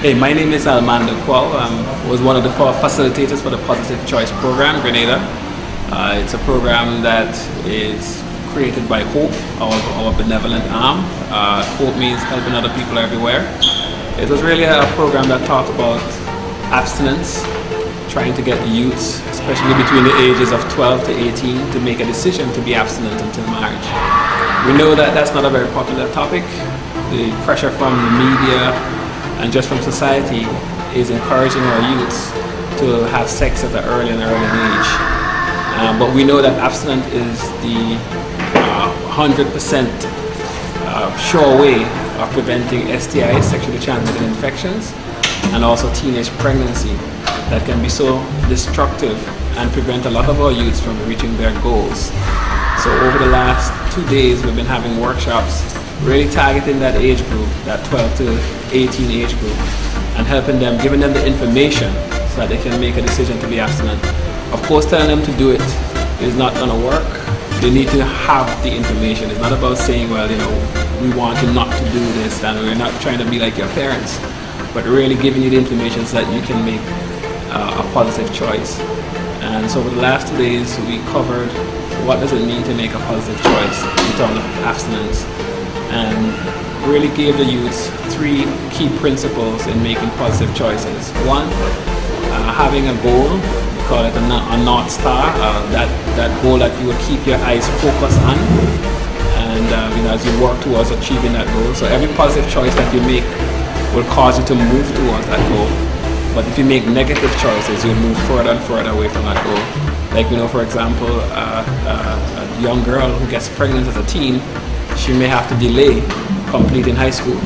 Hey, my name is Almando Quow. I was one of the facilitators for the Positive Choice program, Grenada. It's a program that is created by Hope, our benevolent arm. Hope means helping other people everywhere. It was really a program that talked about abstinence, trying to get the youths, especially between the ages of 12 to 18, to make a decision to be abstinent until marriage. We know that that's not a very popular topic. The pressure from the media and just from society is encouraging our youths to have sex at an early age. But we know that abstinence is the 100% sure way of preventing STIs, sexually transmitted infections, and also teenage pregnancy that can be so destructive and prevent a lot of our youths from reaching their goals. So over the last 2 days, we've been having workshops really targeting that age group, that 12 to 18 age group, and helping them, giving them the information so that they can make a decision to be abstinent. Of course, telling them to do it is not going to work. They need to have the information. It's not about saying, well, you know, we want you not to do this, and we're not trying to be like your parents, but really giving you the information so that you can make a positive choice. And so over the last 2 days, we covered what does it mean to make a positive choice in terms of abstinence, and really gave the youths 3 key principles in making positive choices. One, having a goal. We call it a North Star, that goal that you will keep your eyes focused on, and you know, as you work towards achieving that goal. So every positive choice that you make will cause you to move towards that goal. But if you make negative choices, you'll move further and further away from that goal. Like, you know, for example, a young girl who gets pregnant as a teen, she may have to delay completing high school.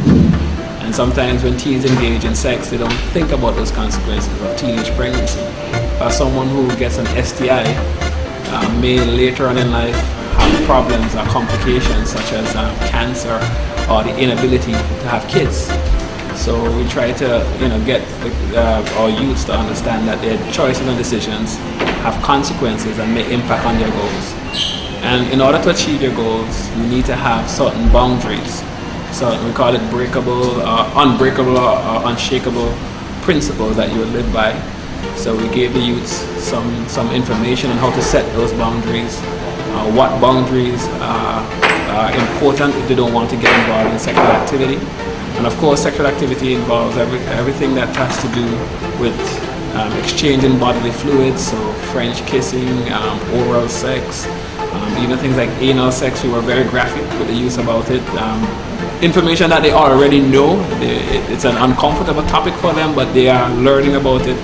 And sometimes when teens engage in sex, they don't think about those consequences of teenage pregnancy. Someone who gets an STI may later on in life have problems or complications such as cancer or the inability to have kids. So we try to, you know, get our youths to understand that their choices and decisions have consequences and may impact on their goals. And in order to achieve your goals, you need to have certain boundaries. So we call it breakable, unbreakable, or unshakable principles that you would live by. So we gave the youths some information on how to set those boundaries, what boundaries are important if they don't want to get involved in sexual activity. And of course, sexual activity involves everything that has to do with exchanging bodily fluids, so French kissing, oral sex, even things like anal sex. We were very graphic with the youth about it. Information that they already know. It's an uncomfortable topic for them, but they are learning about it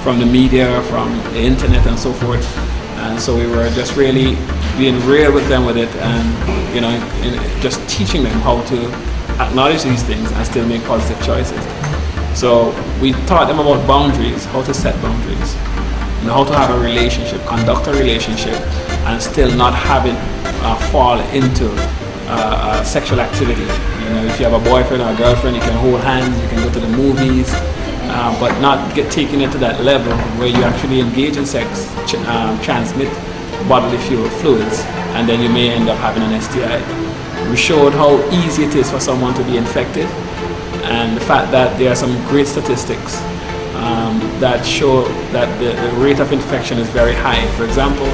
from the media, from the internet, and so forth. And so we were just really being real with them with it, and you know, just teaching them how to acknowledge these things and still make positive choices. So we taught them about boundaries, how to set boundaries, and how to have a relationship, conduct a relationship, and still not having fall into sexual activity. You know, if you have a boyfriend or a girlfriend, you can hold hands, you can go to the movies, but not get taken into that level where you actually engage in sex, transmit bodily fluids, and then you may end up having an STI. We showed how easy it is for someone to be infected, and the fact that there are some great statistics that show that the rate of infection is very high. For example,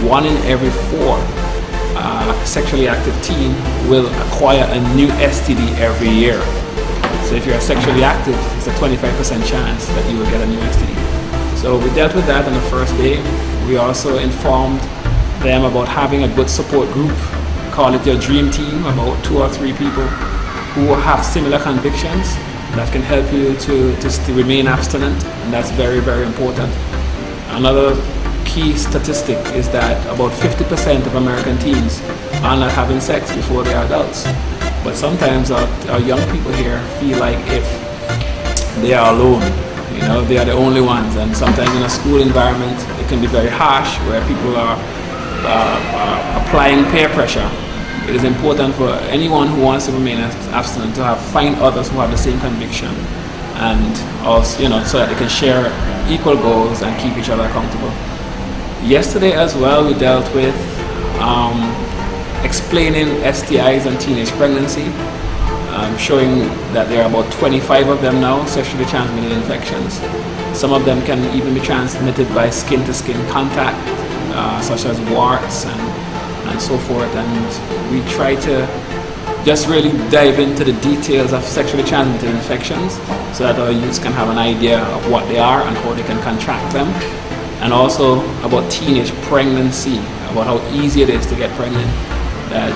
1 in every 4 sexually active teen will acquire a new STD every year. So if you're sexually active, it's a 25% chance that you will get a new STD. So we dealt with that on the first day. We also informed them about having a good support group. Call it your dream team, about 2 or 3 people who have similar convictions that can help you to remain abstinent, and that's very, very important. Another key statistic is that about 50% of American teens are not having sex before they are adults. But sometimes our young people here feel like if they are alone, you know, they are the only ones, and sometimes in a school environment it can be very harsh where people are applying peer pressure. It is important for anyone who wants to remain abstinent to find others who have the same conviction, and also, you know, so that they can share equal goals and keep each other accountable. Yesterday as well, we dealt with explaining STIs and teenage pregnancy. showing that there are about 25 of them now, sexually transmitted infections. Some of them can even be transmitted by skin-to-skin contact, such as warts and so forth. And we try to just really dive into the details of sexually transmitted infections so that our youths can have an idea of what they are and how they can contract them. And also about teenage pregnancy, about how easy it is to get pregnant. That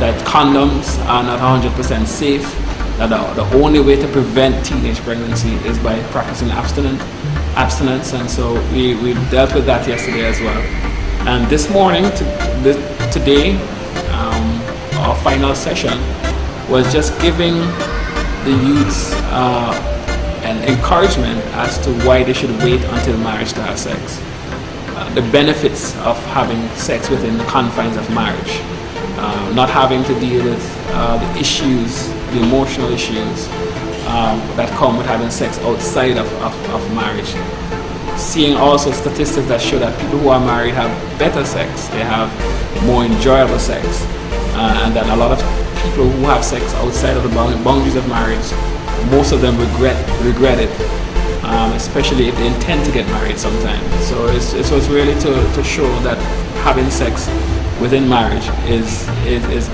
that condoms are not 100% safe. That the only way to prevent teenage pregnancy is by practicing abstinence, and so we dealt with that yesterday as well. And this morning, today, our final session was just giving the youths an encouragement as to why they should wait until marriage to have sex. The benefits of having sex within the confines of marriage, not having to deal with the issues, the emotional issues that come with having sex outside of marriage. Seeing also statistics that show that people who are married have better sex, they have more enjoyable sex, and that a lot of people who have sex outside of the boundaries of marriage, most of them regret it. Especially if they intend to get married sometime. So it was really to show that having sex within marriage is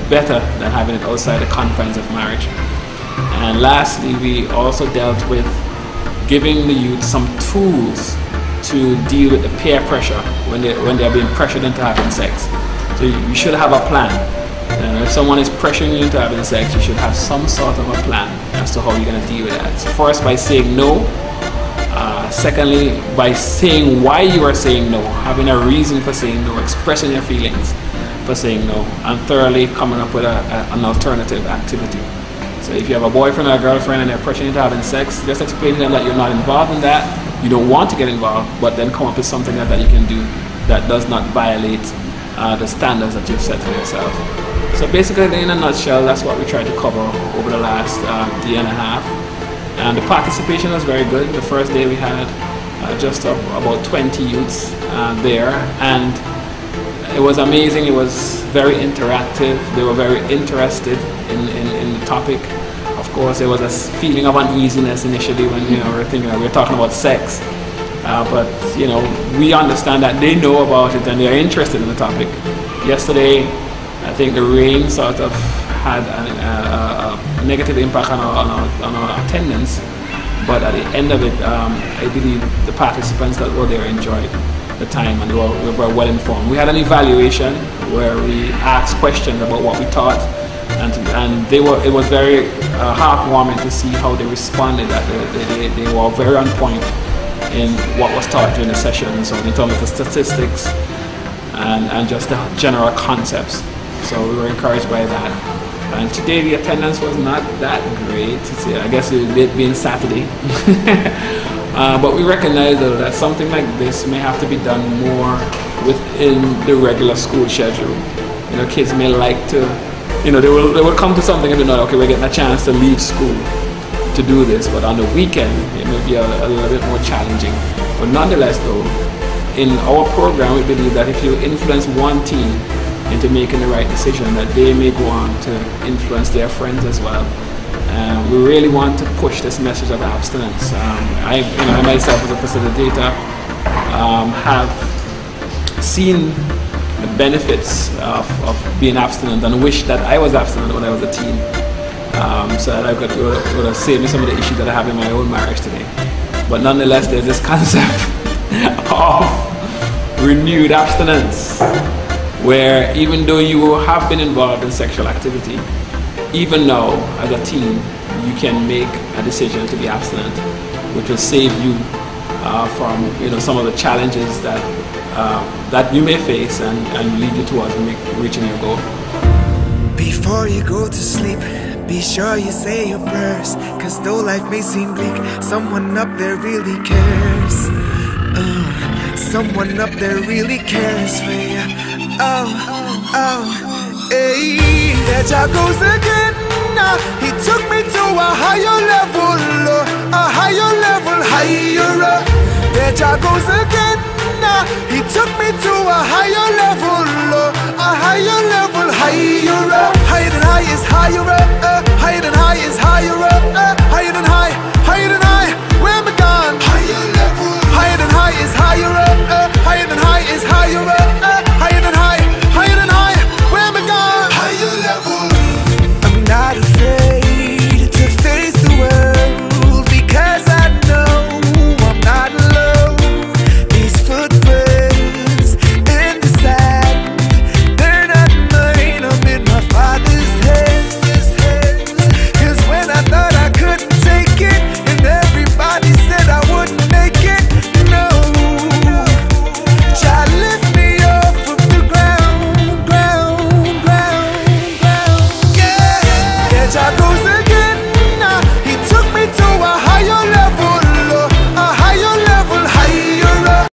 better than having it outside the confines of marriage. And lastly, we also dealt with giving the youth some tools to deal with the peer pressure when they're being pressured into having sex. So you should have a plan. And if someone is pressuring you into having sex, you should have some sort of a plan as to how you're going to deal with that. First, by saying no. Secondly, by saying why you are saying no, having a reason for saying no, expressing your feelings for saying no. And thirdly, coming up with an alternative activity. So if you have a boyfriend or a girlfriend and they're pressuring you into having sex, just explain to them that you're not involved in that, you don't want to get involved, but then come up with something that you can do that does not violate the standards that you've set for yourself. So basically, in a nutshell, that's what we tried to cover over the last day and a half. And the participation was very good. The first day we had just about 20 youths there, and it was amazing. It was very interactive. They were very interested in the topic. Of course, there was a feeling of uneasiness initially when we were talking about sex, but we understand that they know about it and they are interested in the topic. Yesterday, I think the rain sort of had a negative impact on our attendance, but at the end of it, I believe the participants that were there enjoyed the time and they were well informed. We had an evaluation where we asked questions about what we taught, and it was very heartwarming to see how they responded. That they were very on point in what was taught during the session. So they told me the statistics and just the general concepts. So we were encouraged by that. And today the attendance was not that great. I guess it being Saturday. But we recognize though that something like this may have to be done more within the regular school schedule. Kids may like to, they will come to something and be like, okay, we're getting a chance to leave school to do this, but on the weekend it may be a little bit more challenging. But nonetheless though, in our program we believe that if you influence one team into making the right decision, that they may go on to influence their friends as well. We really want to push this message of abstinence. I myself as a facilitator have seen the benefits of being abstinent and wish that I was abstinent when I was a teen, so that I could have saved me some of the issues that I have in my own marriage today. But nonetheless, there's this concept of renewed abstinence, where even though you have been involved in sexual activity, even now as a teen, you can make a decision to be abstinent, which will save you from some of the challenges that you may face and lead you towards reaching your goal. Before you go to sleep, be sure you say your prayers, cause though life may seem bleak, someone up there really cares. Someone up there really cares for you. Hey, there Jah goes again. He took me to a higher level, higher. There Jah goes again. He took me to a higher level, higher. Higher than high is higher